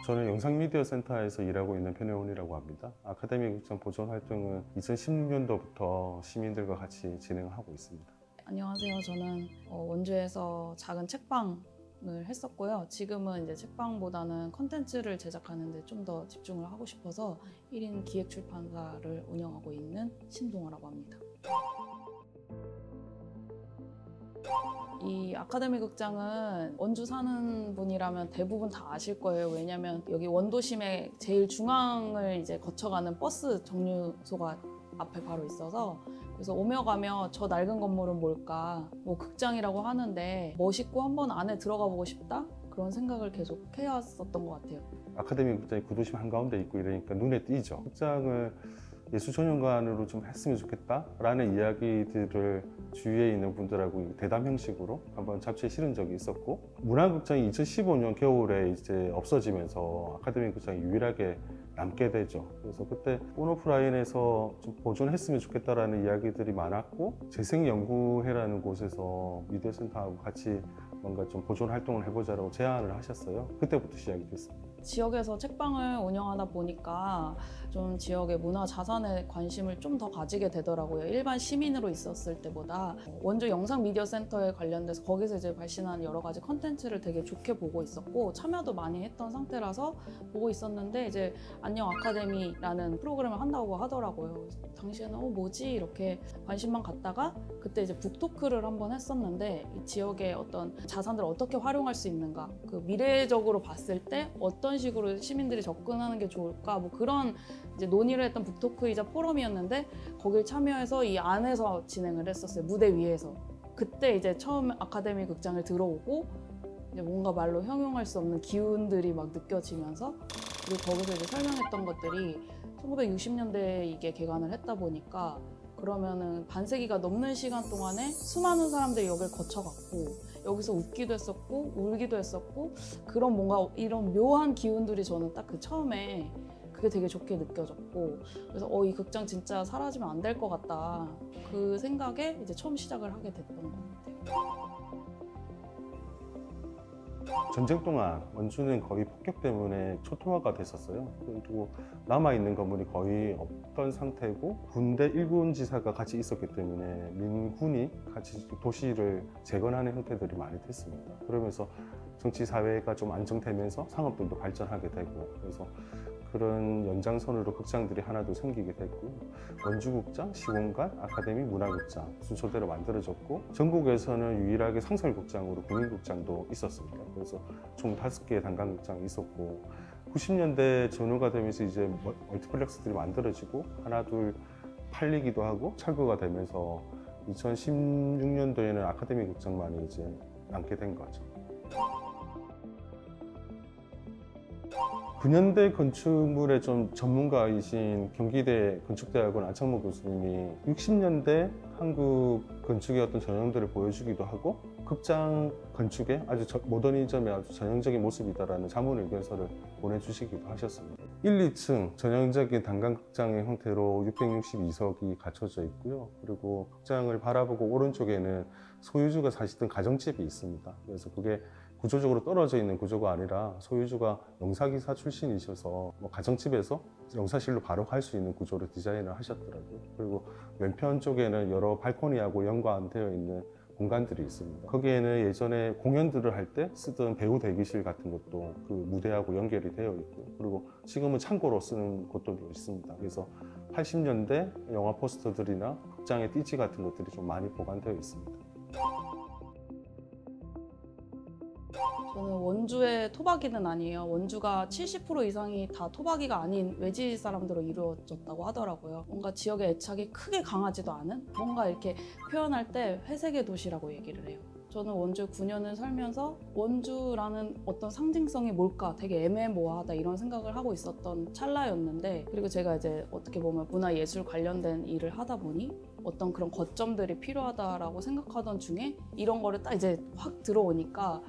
저는 영상미디어센터에서 일하고 있는 변혜원이라고 합니다. 아카데미 극장 보존 활동은 2016년도부터 시민들과 같이 진행하고 있습니다. 안녕하세요. 저는 원주에서 작은 책방을 했었고요. 지금은 이제 책방보다는 컨텐츠를 제작하는 데 좀 더 집중을 하고 싶어서 1인 기획출판사를 운영하고 있는 신동아라고 합니다. 이 아카데미 극장은 원주 사는 분이라면 대부분 다 아실 거예요. 왜냐면 여기 원도심의 제일 중앙을 이제 거쳐가는 버스 정류소가 앞에 바로 있어서, 그래서 오며 가며 저 낡은 건물은 뭘까, 뭐 극장이라고 하는데 멋있고 한번 안에 들어가 보고 싶다? 그런 생각을 계속 해왔었던 것 같아요. 아카데미 극장이 구도심 한가운데 있고 이러니까 눈에 띄죠. 극장을 예술전용관으로 좀 했으면 좋겠다라는 이야기들을 주위에 있는 분들하고 대담 형식으로 한번 잡지에 실은 적이 있었고, 문화극장이 2015년 겨울에 이제 없어지면서 아카데미 극장이 유일하게 남게 되죠. 그래서 그때 온오프라인에서 좀 보존했으면 좋겠다라는 이야기들이 많았고, 재생연구회라는 곳에서 미디어센터하고 같이 뭔가 좀 보존 활동을 해보자라고 제안을 하셨어요. 그때부터 시작이 됐습니다. 지역에서 책방을 운영하다 보니까 좀 지역의 문화 자산에 관심을 좀 더 가지게 되더라고요. 일반 시민으로 있었을 때보다. 원주 영상미디어센터에 관련돼서 거기서 이제 발신한 여러 가지 컨텐츠를 되게 좋게 보고 있었고, 참여도 많이 했던 상태라서 보고 있었는데, 이제 안녕 아카데미라는 프로그램을 한다고 하더라고요. 당시에는 뭐지? 이렇게 관심만 갖다가 그때 이제 북토크를 한번 했었는데, 이 지역의 어떤 자산들을 어떻게 활용할 수 있는가, 그 미래적으로 봤을 때 어떤 식으로 시민들이 접근하는 게 좋을까, 뭐 그런 이제 논의를 했던 북토크이자 포럼이었는데, 거길 참여해서 이 안에서 진행을 했었어요. 무대 위에서. 그때 이제 처음 아카데미 극장을 들어오고 이제 뭔가 말로 형용할 수 없는 기운들이 막 느껴지면서, 그리고 거기서 이제 설명했던 것들이 1960년대에 이게 개관을 했다 보니까, 그러면은 반세기가 넘는 시간 동안에 수많은 사람들이 여길 거쳐갔고, 여기서 웃기도 했었고 울기도 했었고, 그런 뭔가 이런 묘한 기운들이 저는 딱 그 처음에 그게 되게 좋게 느껴졌고, 그래서 이 극장 진짜 사라지면 안 될 것 같다, 그 생각에 이제 처음 시작을 하게 됐던 것 같아요. 전쟁 동안 원주는 거의 폭격 때문에 초토화가 됐었어요. 그리고 남아있는 건물이 거의 없던 상태고, 군대 1군 지사가 같이 있었기 때문에 민군이 같이 도시를 재건하는 형태들이 많이 됐습니다. 그러면서 정치 사회가 좀 안정되면서 상업들도 발전하게 되고, 그래서 그런 연장선으로 극장들이 하나도 생기게 됐고요. 원주극장, 시공간, 아카데미, 문화극장 순서대로 만들어졌고, 전국에서는 유일하게 상설극장으로 국민극장도 있었습니다. 그래서 총 5개의 단관극장이 있었고, 90년대 전후가 되면서 이제 멀티플렉스들이 만들어지고 하나 둘 팔리기도 하고 철거가 되면서 2016년도에는 아카데미 극장만이 이제 남게 된 거죠. 9년대 건축물의 좀 전문가이신 경기대 건축대학원 안창모 교수님이 60년대 한국 건축의 어떤 전형들을 보여주기도 하고, 극장 건축의 아주 모더니즘의 아주 전형적인 모습이다라는 자문의견서를 보내주시기도 하셨습니다. 1, 2층 전형적인 단관극장의 형태로 662석이 갖춰져 있고요. 그리고 극장을 바라보고 오른쪽에는 소유주가 사시던 가정집이 있습니다. 그래서 그게 구조적으로 떨어져 있는 구조가 아니라 소유주가 영사기사 출신이셔서 가정집에서 영사실로 바로 갈 수 있는 구조로 디자인을 하셨더라고요. 그리고 왼편 쪽에는 여러 발코니하고 연관되어 있는 공간들이 있습니다. 거기에는 예전에 공연들을 할 때 쓰던 배우 대기실 같은 것도 그 무대하고 연결이 되어 있고요. 그리고 지금은 창고로 쓰는 곳들도 있습니다. 그래서 80년대 영화 포스터들이나 극장의 띠지 같은 것들이 좀 많이 보관되어 있습니다. 저는 원주의 토박이는 아니에요. 원주가 70% 이상이 다 토박이가 아닌 외지 사람들로 이루어졌다고 하더라고요. 뭔가 지역의 애착이 크게 강하지도 않은, 뭔가 이렇게 표현할 때 회색의 도시라고 얘기를 해요. 저는 원주에 9년을 살면서 원주라는 어떤 상징성이 뭘까 되게 애매모호하다 이런 생각을 하고 있었던 찰나였는데, 그리고 제가 이제 어떻게 보면 문화예술 관련된 일을 하다 보니 어떤 그런 거점들이 필요하다라고 생각하던 중에 이런 거를 딱 이제 확 들어오니까,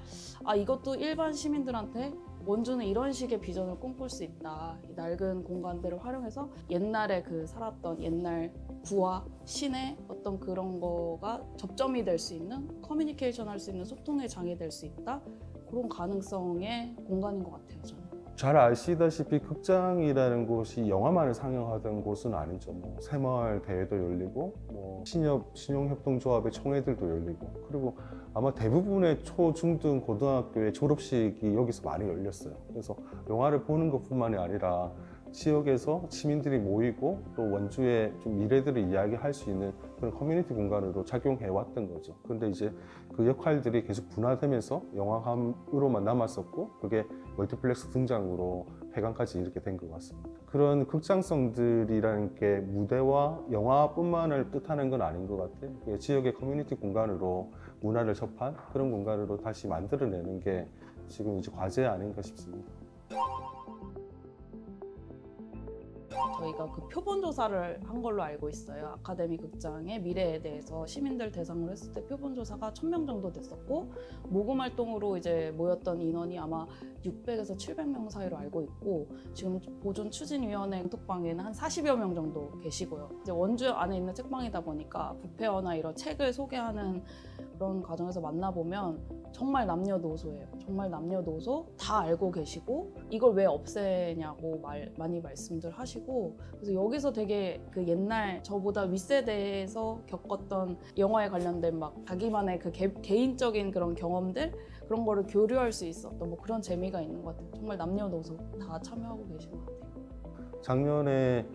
이것도 일반 시민들한테 원주는 이런 식의 비전을 꿈꿀 수 있다. 이 낡은 공간들을 활용해서 옛날에 그 살았던 옛날 구와 신의 어떤 그런 거가 접점이 될 수 있는, 커뮤니케이션 할 수 있는 소통의 장이 될 수 있다. 그런 가능성의 공간인 것 같아요, 저는. 잘 아시다시피 극장이라는 곳이 영화만을 상영하던 곳은 아니죠. 뭐 새마을 대회도 열리고 뭐 신용협동조합의 총회들도 열리고, 그리고 아마 대부분의 초, 중 등 고등학교의 졸업식이 여기서 많이 열렸어요. 그래서 영화를 보는 것뿐만이 아니라 지역에서 시민들이 모이고 또 원주의 좀 미래들을 이야기할 수 있는 그런 커뮤니티 공간으로 작용해 왔던 거죠. 근데 이제 그 역할들이 계속 분화되면서 영화관으로만 남았었고, 그게 멀티플렉스 등장으로 폐관까지 이렇게 된 것 같습니다. 그런 극장성들이라는 게 무대와 영화뿐만을 뜻하는 건 아닌 것 같아요. 그게 지역의 커뮤니티 공간으로 문화를 접한 그런 공간으로 다시 만들어내는 게 지금 이제 과제 아닌가 싶습니다. 저희가 그 표본 조사를 한 걸로 알고 있어요. 아카데미 극장의 미래에 대해서 시민들 대상으로 했을 때 표본 조사가 1000명 정도 됐었고, 모금 활동으로 이제 모였던 인원이 아마 600에서 700명 사이로 알고 있고, 지금 보존 추진위원회 톡방에는 한 40여 명 정도 계시고요. 이제 원주 안에 있는 책방이다 보니까 부페어나 이런 책을 소개하는 그런 과정에서 만나보면 정말 남녀노소예요. 정말 남녀노소 다 알고 계시고, 이걸 왜 없애냐고 많이 말씀들 하시고, 그래서 여기서 되게 그 옛날 저보다 윗세대에서 겪었던 영화에 관련된 막 자기만의 그 개인적인 그런 경험들, 그런 거를 교류할 수 있었던 뭐 그런 재미가 있는 것 같아요. 정말 남녀노소 다 참여하고 계신 것 같아요. 작년에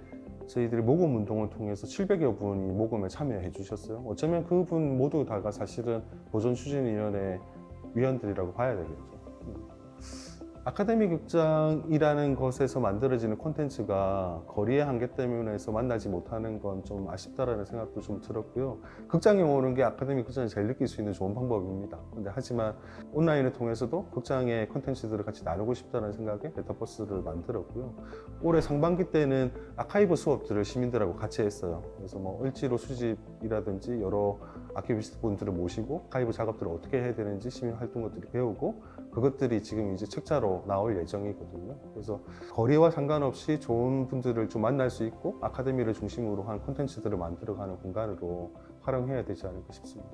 저희들이 모금 운동을 통해서 700여 분이 모금에 참여해 주셨어요. 어쩌면 그분 모두 다가 사실은 보존추진위원회 위원들이라고 봐야 되겠죠. 아카데미 극장이라는 것에서 만들어지는 콘텐츠가 거리의 한계 때문에서 만나지 못하는 건 좀 아쉽다라는 생각도 좀 들었고요. 극장에 오는 게 아카데미 극장을 제일 느낄 수 있는 좋은 방법입니다. 근데 하지만 온라인을 통해서도 극장의 콘텐츠들을 같이 나누고 싶다는 생각에 메타버스를 만들었고요. 올해 상반기 때는 아카이브 수업들을 시민들하고 같이 했어요. 그래서 뭐 을지로 수집이라든지 여러 아키비스트 분들을 모시고 아카이브 작업들을 어떻게 해야 되는지 시민 활동가들이 배우고, 그것들이 지금 이제 책자로 나올 예정이거든요. 그래서 거리와 상관없이 좋은 분들을 좀 만날 수 있고 아카데미를 중심으로 한 콘텐츠들을 만들어가는 공간으로 활용해야 되지 않을까 싶습니다.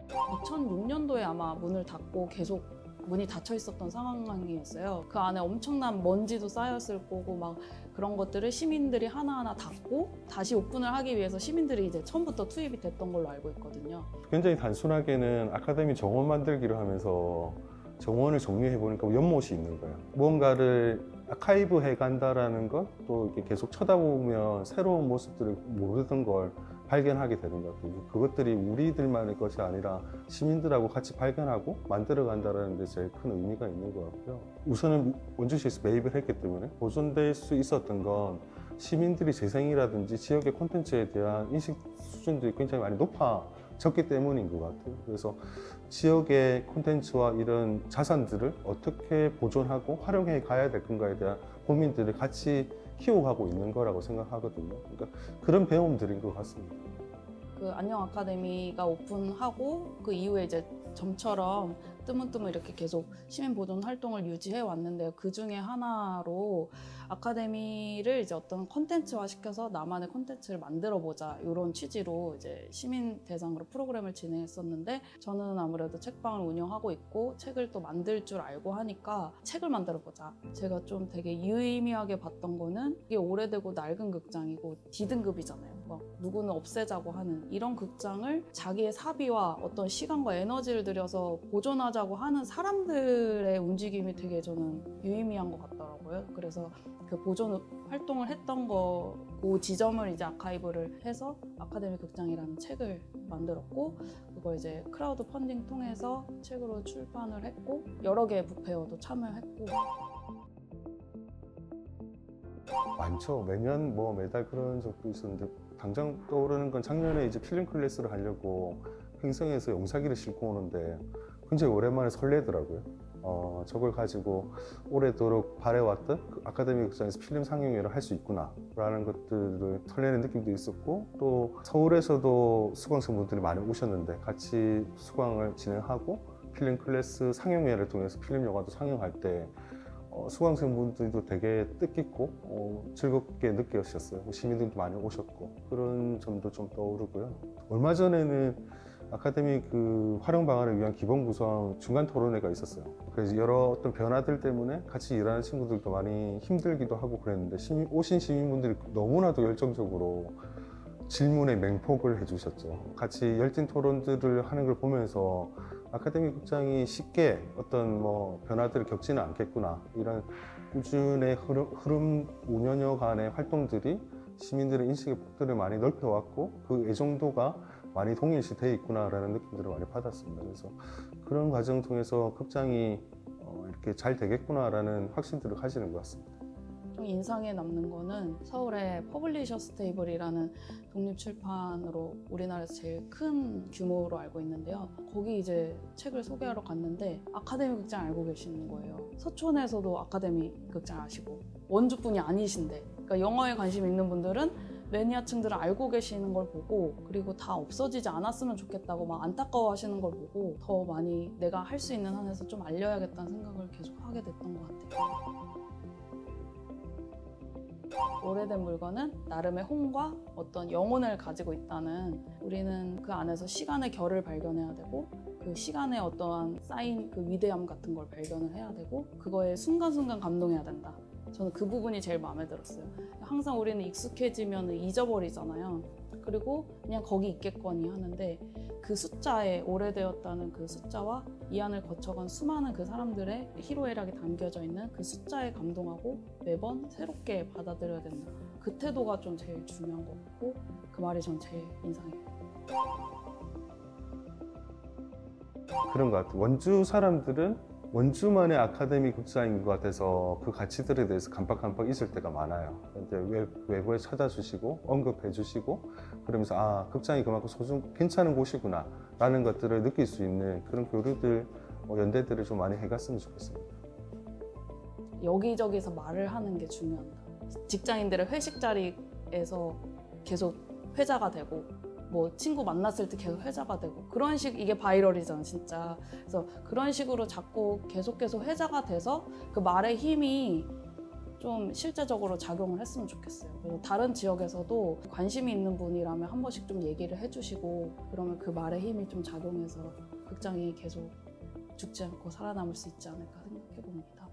2006년도에 아마 문을 닫고 계속 문이 닫혀 있었던 상황이었어요. 그 안에 엄청난 먼지도 쌓였을 거고 막 그런 것들을 시민들이 하나하나 닫고 다시 오픈을 하기 위해서 시민들이 이제 처음부터 투입이 됐던 걸로 알고 있거든요. 굉장히 단순하게는 아카데미 정원 만들기로 하면서 정원을 정리해 보니까 연못이 있는 거예요. 무언가를 아카이브 해 간다라는 것, 또 이렇게 계속 쳐다보면 새로운 모습들을 모르던 걸 발견하게 되는 것 같아요. 그것들이 우리들만의 것이 아니라 시민들하고 같이 발견하고 만들어 간다는 데 제일 큰 의미가 있는 것 같고요. 우선은 원주시에서 매입을 했기 때문에 보존될 수 있었던 건 시민들이 재생이라든지 지역의 콘텐츠에 대한 인식 수준들이 굉장히 많이 높아졌기 때문인 것 같아요. 그래서 지역의 콘텐츠와 이런 자산들을 어떻게 보존하고 활용해 가야 될 건가에 대한 고민들을 같이 키워가고 있는 거라고 생각하거든요. 그러니까 그런 배움들인 것 같습니다. 그 안녕 아카데미가 오픈하고 그 이후에 이제 점처럼 뜨문뜨문 이렇게 계속 시민 보존 활동을 유지해 왔는데요. 그 중에 하나로 아카데미를 이제 어떤 콘텐츠화 시켜서 나만의 콘텐츠를 만들어 보자, 이런 취지로 이제 시민 대상으로 프로그램을 진행했었는데, 저는 아무래도 책방을 운영하고 있고 책을 또 만들 줄 알고 하니까 책을 만들어 보자. 제가 좀 되게 유의미하게 봤던 거는 이게 오래되고 낡은 극장이고 D등급이잖아요. 막 누구는 없애자고 하는 이런 극장을 자기의 사비와 어떤 시간과 에너지를 들여서 보존하자고 하는 사람들의 움직임이 되게 저는 유의미한 것 같더라고요. 그래서 그 보존 활동을 했던 그 지점을 이제 아카이브를 해서 아카데미 극장이라는 책을 만들었고, 그걸 이제 크라우드 펀딩 통해서 책으로 출판을 했고, 여러 개의 북페어도 참여했고. 많죠. 매년 뭐 매달 그런 적도 있었는데, 당장 떠오르는 건 작년에 이제 필름 클래스를 하려고 횡성에서 용사기를 싣고 오는데 굉장히 오랜만에 설레더라고요. 저걸 가지고 오래도록 바래왔던 그 아카데미 극장에서 필름 상영회를 할 수 있구나 라는 것들을 설레는 느낌도 있었고, 또 서울에서도 수강생분들이 많이 오셨는데 같이 수강을 진행하고 필름 클래스 상영회를 통해서 필름 영화도 상영할 때 수강생분들도 되게 뜻깊고 즐겁게 느끼셨어요. 시민들도 많이 오셨고, 그런 점도 좀 떠오르고요. 얼마 전에는 아카데미 그 활용 방안을 위한 기본 구성 중간 토론회가 있었어요. 그래서 여러 어떤 변화들 때문에 같이 일하는 친구들도 많이 힘들기도 하고 그랬는데 오신 시민분들이 너무나도 열정적으로 질문에 맹폭을 해주셨죠. 같이 열띤 토론들을 하는 걸 보면서 아카데미 극장이 쉽게 어떤 뭐 변화들을 겪지는 않겠구나, 이런 꾸준의 흐름 5년여간의 활동들이 시민들의 인식의 폭들을 많이 넓혀왔고 그 애정도가 많이 동일시 돼 있구나라는 느낌들을 많이 받았습니다. 그래서 그런 과정 통해서 극장이 이렇게 잘 되겠구나라는 확신들을 가지는 것 같습니다. 좀 인상에 남는 거는 서울의 퍼블리셔스 테이블이라는 독립출판으로 우리나라에서 제일 큰 규모로 알고 있는데요. 거기 이제 책을 소개하러 갔는데 아카데미 극장 알고 계시는 거예요. 서촌에서도 아카데미 극장 아시고 원주분이 아니신데, 그러니까 영화에 관심 있는 분들은 매니아층들은 알고 계시는 걸 보고, 그리고 다 없어지지 않았으면 좋겠다고 막 안타까워 하시는 걸 보고 더 많이 내가 할 수 있는 한에서 좀 알려야겠다는 생각을 계속 하게 됐던 것 같아요. 오래된 물건은 나름의 홍과 어떤 영혼을 가지고 있다는, 우리는 그 안에서 시간의 결을 발견해야 되고 그 시간에 어떠한 쌓인 그 위대함 같은 걸 발견을 해야 되고 그거에 순간순간 감동해야 된다. 저는 그 부분이 제일 마음에 들었어요. 항상 우리는 익숙해지면 잊어버리잖아요. 그리고 그냥 거기 있겠거니 하는데 그 숫자에, 오래되었다는 그 숫자와 이 안을 거쳐간 수많은 그 사람들의 희로애락이 담겨져 있는 그 숫자에 감동하고 매번 새롭게 받아들여야 된다. 그 태도가 좀 제일 중요한 것 같고 그 말이 전 제일 인상이에요. 그런 것 같아요. 원주 사람들은 원주만의 아카데미 극장인 것 같아서 그 가치들에 대해서 깜빡깜빡 잊을 때가 많아요. 이제 외부에 찾아주시고 언급해 주시고 그러면서 아, 극장이 그만큼 괜찮은 곳이구나 라는 것들을 느낄 수 있는 그런 교류들, 연대들을 좀 많이 해갔으면 좋겠습니다. 여기저기서 말을 하는 게 중요하다. 직장인들의 회식 자리에서 계속 회자가 되고 뭐 친구 만났을 때 계속 회자가 되고 그런 이게 바이럴이잖아 진짜. 그래서 그런 식으로 자꾸 계속 회자가 돼서 그 말의 힘이 좀 실제적으로 작용을 했으면 좋겠어요. 그래서 다른 지역에서도 관심이 있는 분이라면 한 번씩 좀 얘기를 해주시고 그러면 그 말의 힘이 좀 작용해서 극장이 계속 죽지 않고 살아남을 수 있지 않을까 생각해 봅니다.